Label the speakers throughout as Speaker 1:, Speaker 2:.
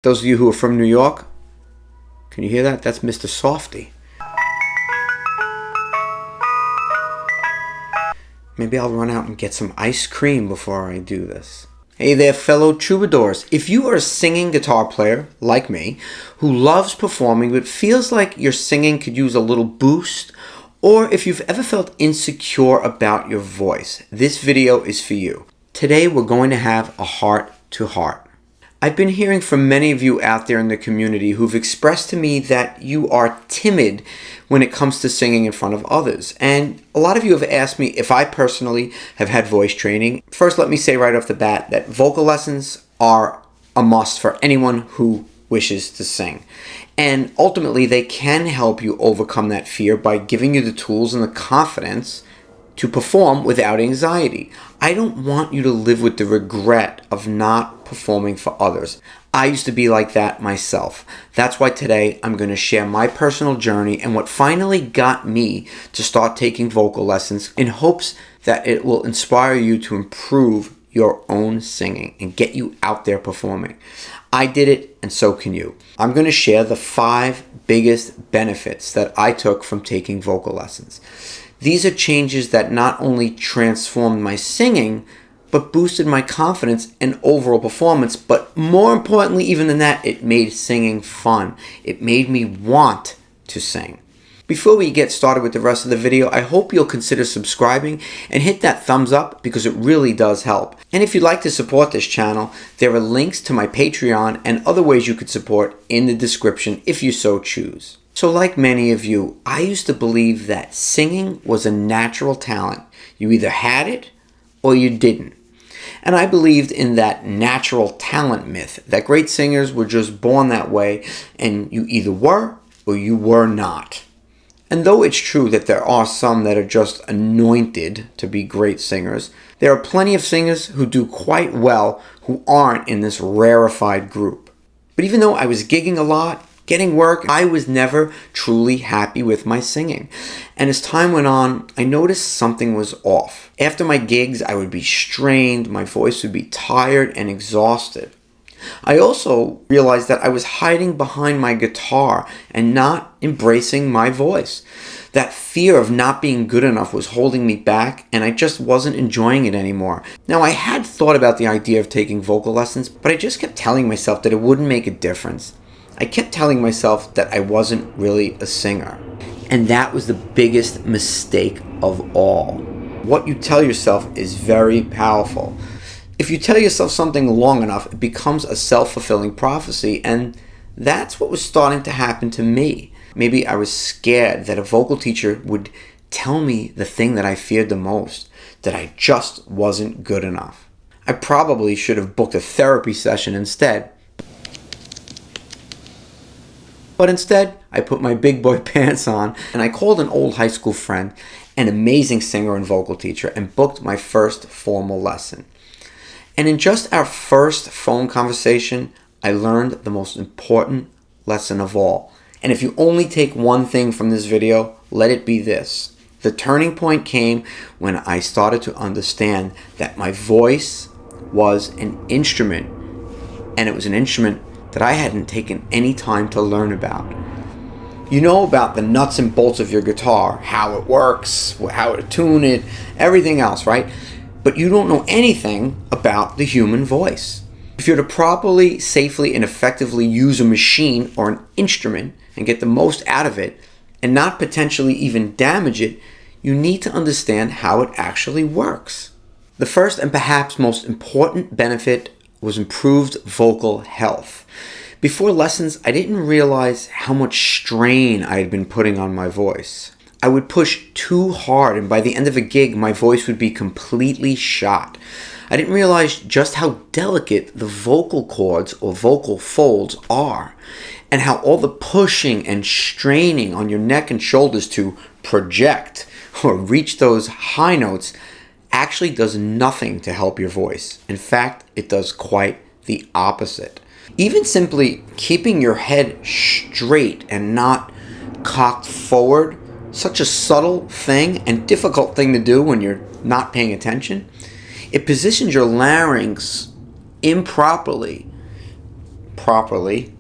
Speaker 1: Those of you who are from New York, can you hear that? That's Mr. Softy. Maybe I'll run out and get some ice cream before I do this. Hey there, fellow troubadours. If you are a singing guitar player, like me, who loves performing but feels like your singing could use a little boost, or if you've ever felt insecure about your voice, this video is for you. Today we're going to have a heart-to-heart. I've been hearing from many of you out there in the community who've expressed to me that you are timid when it comes to singing in front of others. And a lot of you have asked me if I personally have had voice training. First, let me say right off the bat that vocal lessons are a must for anyone who wishes to sing. And ultimately, they can help you overcome that fear by giving you the tools and the confidence to perform without anxiety. I don't want you to live with the regret of not performing for others. I used to be like that myself. That's why today I'm going to share my personal journey and what finally got me to start taking vocal lessons in hopes that it will inspire you to improve your own singing and get you out there performing. I did it, and so can you. I'm going to share the 5 biggest benefits that I took from taking vocal lessons. These are changes that not only transformed my singing, but boosted my confidence and overall performance. But more importantly, even than that, it made singing fun. It made me want to sing. Before we get started with the rest of the video, I hope you'll consider subscribing and hit that thumbs up because it really does help. And if you'd like to support this channel, there are links to my Patreon and other ways you could support in the description if you so choose. So like many of you, I used to believe that singing was a natural talent. You either had it or you didn't. And I believed in that natural talent myth, that great singers were just born that way and you either were or you were not. And though it's true that there are some that are just anointed to be great singers, there are plenty of singers who do quite well who aren't in this rarefied group. But even though I was gigging a lot, getting work, I was never truly happy with my singing. And as time went on, I noticed something was off. After my gigs, I would be strained, my voice would be tired and exhausted. I also realized that I was hiding behind my guitar and not embracing my voice. That fear of not being good enough was holding me back, and I just wasn't enjoying it anymore. Now, I had thought about the idea of taking vocal lessons, but I just kept telling myself that it wouldn't make a difference. I kept telling myself that I wasn't really a singer. And that was the biggest mistake of all. What you tell yourself is very powerful. If you tell yourself something long enough, it becomes a self-fulfilling prophecy, and that's what was starting to happen to me. Maybe I was scared that a vocal teacher would tell me the thing that I feared the most, that I just wasn't good enough. I probably should have booked a therapy session instead. But instead, I put my big boy pants on and I called an old high school friend, an amazing singer and vocal teacher, and booked my first formal lesson. And in just our first phone conversation, I learned the most important lesson of all. And if you only take one thing from this video, let it be this. The turning point came when I started to understand that my voice was an instrument, and it was an instrument that I hadn't taken any time to learn about. You know about the nuts and bolts of your guitar, how it works, how to tune it, everything else, right? But you don't know anything about the human voice. If you're to properly, safely, and effectively use a machine or an instrument and get the most out of it, and not potentially even damage it, you need to understand how it actually works. The first and perhaps most important benefit was improved vocal health. Before lessons, I didn't realize how much strain I had been putting on my voice. I would push too hard, and by the end of a gig, my voice would be completely shot. I didn't realize just how delicate the vocal cords or vocal folds are, and how all the pushing and straining on your neck and shoulders to project or reach those high notes actually does nothing to help your voice. In fact, it does quite the opposite. Even simply keeping your head straight and not cocked forward, such a subtle thing and difficult thing to do when you're not paying attention, it positions your larynx improperly, properly,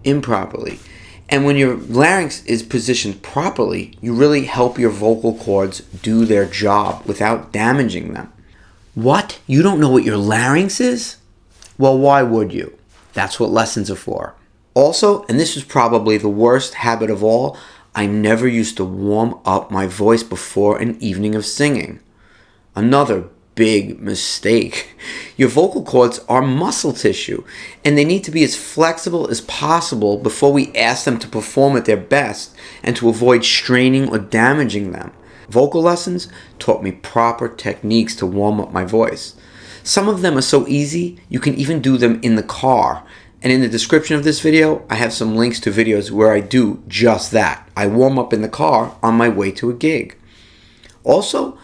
Speaker 1: improperly. And when your larynx is positioned properly, you really help your vocal cords do their job without damaging them. What? You don't know what your larynx is? Well, why would you? That's what lessons are for. Also, and this is probably the worst habit of all, I never used to warm up my voice before an evening of singing. Another big mistake. Your vocal cords are muscle tissue, and they need to be as flexible as possible before we ask them to perform at their best and to avoid straining or damaging them. Vocal lessons taught me proper techniques to warm up my voice. Some of them are so easy, you can even do them in the car. And in the description of this video, I have some links to videos where I do just that. I warm up in the car on my way to a gig. Also,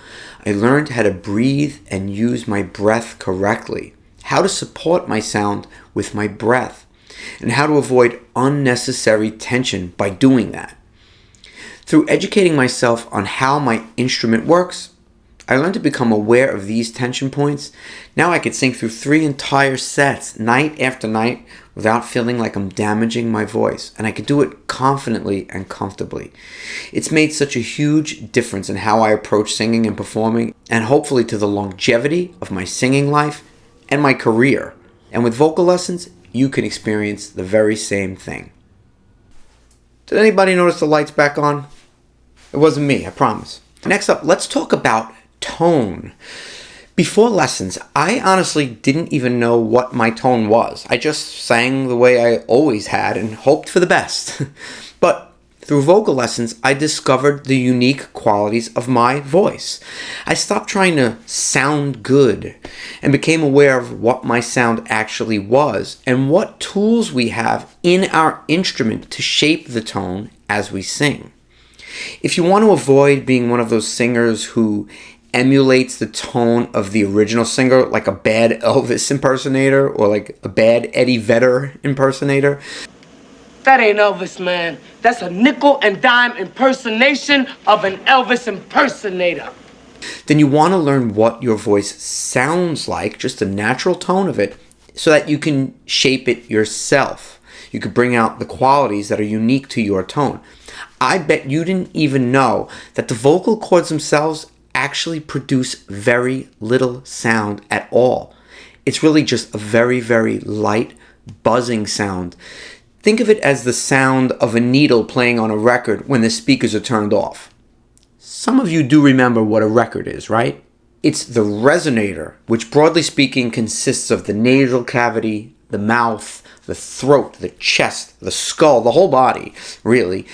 Speaker 1: I learned how to breathe and use my breath correctly, how to support my sound with my breath, and how to avoid unnecessary tension by doing that. Through educating myself on how my instrument works, I learned to become aware of these tension points. Now I could sing through 3 entire sets, night after night, without feeling like I'm damaging my voice. And I could do it confidently and comfortably. It's made such a huge difference in how I approach singing and performing, and hopefully to the longevity of my singing life and my career. And with vocal lessons, you can experience the very same thing. Did anybody notice the lights back on? It wasn't me, I promise. Next up, let's talk about tone. Before lessons, I honestly didn't even know what my tone was. I just sang the way I always had and hoped for the best. But through vocal lessons, I discovered the unique qualities of my voice. I stopped trying to sound good and became aware of what my sound actually was and what tools we have in our instrument to shape the tone as we sing. If you want to avoid being one of those singers who emulates the tone of the original singer, like a bad Elvis impersonator or like a bad Eddie Vedder impersonator.
Speaker 2: That ain't Elvis, man. That's a nickel and dime impersonation of an Elvis impersonator.
Speaker 1: Then you want to learn what your voice sounds like, just the natural tone of it, so that you can shape it yourself. You could bring out the qualities that are unique to your tone. I bet you didn't even know that the vocal cords themselves actually produce very little sound at all. It's really just a very, very light buzzing sound. Think of it as the sound of a needle playing on a record when the speakers are turned off. Some of you do remember what a record is, right? It's the resonator, which broadly speaking consists of the nasal cavity, the mouth, the throat, the chest, the skull, the whole body, really.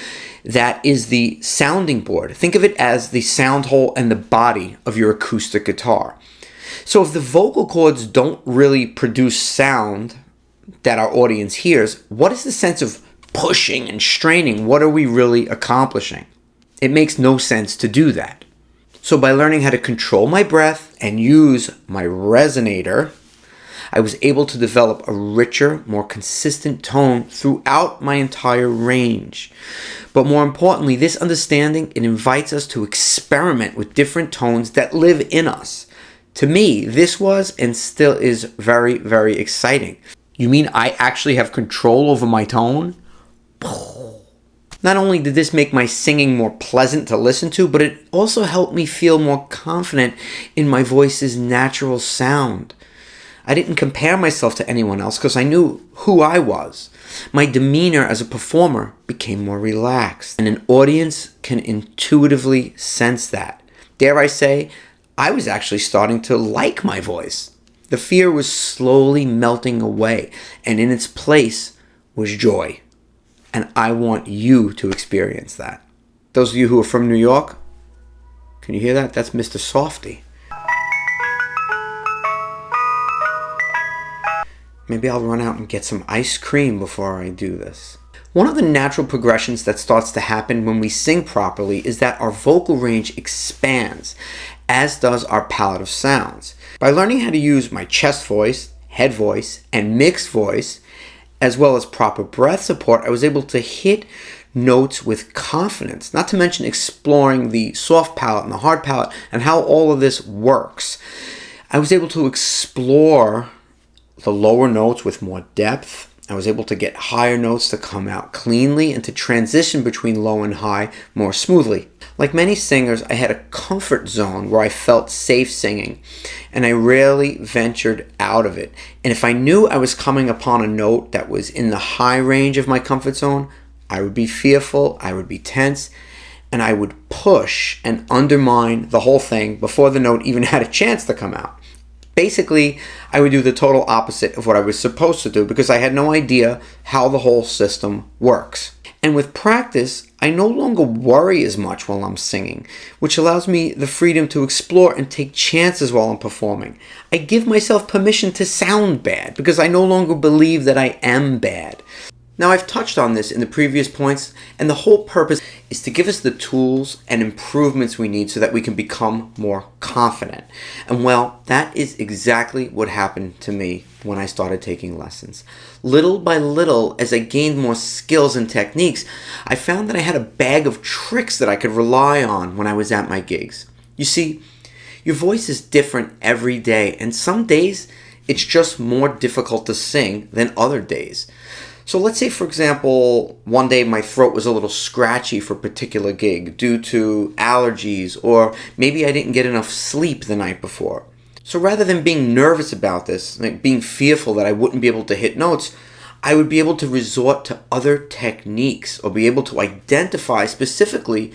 Speaker 1: That is the sounding board. Think of it as the sound hole and the body of your acoustic guitar. So if the vocal cords don't really produce sound that our audience hears, what is the sense of pushing and straining? What are we really accomplishing? It makes no sense to do that. So by learning how to control my breath and use my resonator, I was able to develop a richer, more consistent tone throughout my entire range. But more importantly, this understanding, it invites us to experiment with different tones that live in us. To me, this was and still is very, very exciting. You mean I actually have control over my tone? Not only did this make my singing more pleasant to listen to, but it also helped me feel more confident in my voice's natural sound. I didn't compare myself to anyone else because I knew who I was. My demeanor as a performer became more relaxed, and an audience can intuitively sense that. Dare I say, I was actually starting to like my voice. The fear was slowly melting away, and in its place was joy. And I want you to experience that. Those of you who are from New York, can you hear that? That's Mr. Softy. Maybe I'll run out and get some ice cream before I do this. One of the natural progressions that starts to happen when we sing properly is that our vocal range expands, as does our palette of sounds. By learning how to use my chest voice, head voice, and mixed voice, as well as proper breath support, I was able to hit notes with confidence, not to mention exploring the soft palate and the hard palate and how all of this works. I was able to explore the lower notes with more depth, I was able to get higher notes to come out cleanly and to transition between low and high more smoothly. Like many singers, I had a comfort zone where I felt safe singing, and I rarely ventured out of it. And if I knew I was coming upon a note that was in the high range of my comfort zone, I would be fearful, I would be tense, and I would push and undermine the whole thing before the note even had a chance to come out. Basically, I would do the total opposite of what I was supposed to do because I had no idea how the whole system works. And with practice, I no longer worry as much while I'm singing, which allows me the freedom to explore and take chances while I'm performing. I give myself permission to sound bad because I no longer believe that I am bad. Now, I've touched on this in the previous points, and the whole purpose is to give us the tools and improvements we need so that we can become more confident. And well, that is exactly what happened to me when I started taking lessons. Little by little, as I gained more skills and techniques, I found that I had a bag of tricks that I could rely on when I was at my gigs. You see, your voice is different every day, and some days it's just more difficult to sing than other days. So let's say, for example, one day my throat was a little scratchy for a particular gig due to allergies, or maybe I didn't get enough sleep the night before. So rather than being nervous about this, like being fearful that I wouldn't be able to hit notes, I would be able to resort to other techniques or be able to identify specifically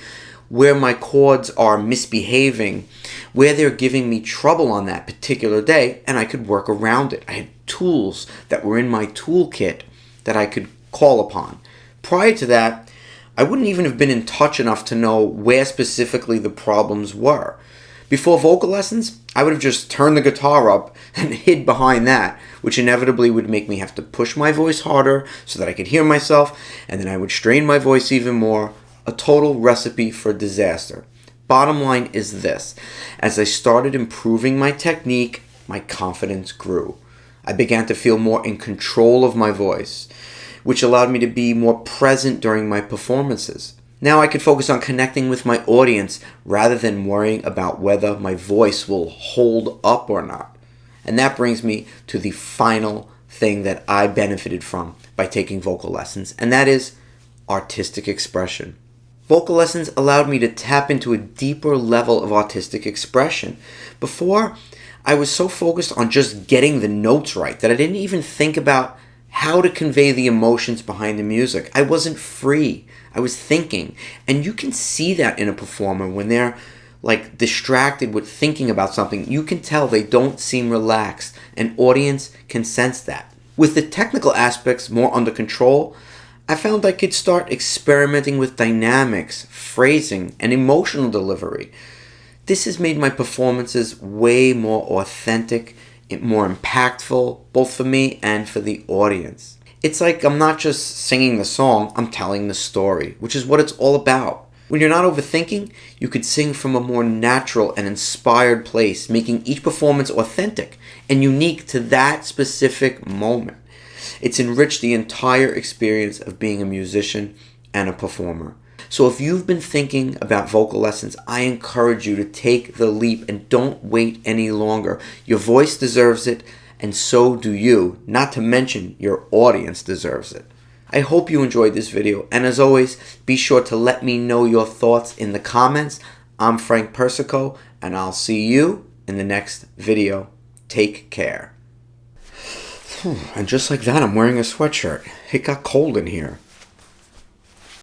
Speaker 1: where my chords are misbehaving, where they're giving me trouble on that particular day, and I could work around it. I had tools that were in my toolkit that I could call upon. Prior to that, I wouldn't even have been in touch enough to know where specifically the problems were. Before vocal lessons, I would have just turned the guitar up and hid behind that, which inevitably would make me have to push my voice harder so that I could hear myself, and then I would strain my voice even more, a total recipe for disaster. Bottom line is this: as I started improving my technique, my confidence grew. I began to feel more in control of my voice, which allowed me to be more present during my performances. Now I could focus on connecting with my audience rather than worrying about whether my voice will hold up or not. And that brings me to the final thing that I benefited from by taking vocal lessons, and that is artistic expression. Vocal lessons allowed me to tap into a deeper level of artistic expression. Before, I was so focused on just getting the notes right that I didn't even think about how to convey the emotions behind the music. I wasn't free. I was thinking. And you can see that in a performer when they're like distracted with thinking about something. You can tell they don't seem relaxed. An audience can sense that. With the technical aspects more under control, I found I could start experimenting with dynamics, phrasing, and emotional delivery. This has made my performances way more authentic, more impactful, both for me and for the audience. It's like I'm not just singing the song, I'm telling the story, which is what it's all about. When you're not overthinking, you could sing from a more natural and inspired place, making each performance authentic and unique to that specific moment. It's enriched the entire experience of being a musician and a performer. So if you've been thinking about vocal lessons, I encourage you to take the leap and don't wait any longer. Your voice deserves it, and so do you. Not to mention, your audience deserves it. I hope you enjoyed this video, and as always, be sure to let me know your thoughts in the comments. I'm Frank Persico, and I'll see you in the next video. Take care. And just like that, I'm wearing a sweatshirt. It got cold in here.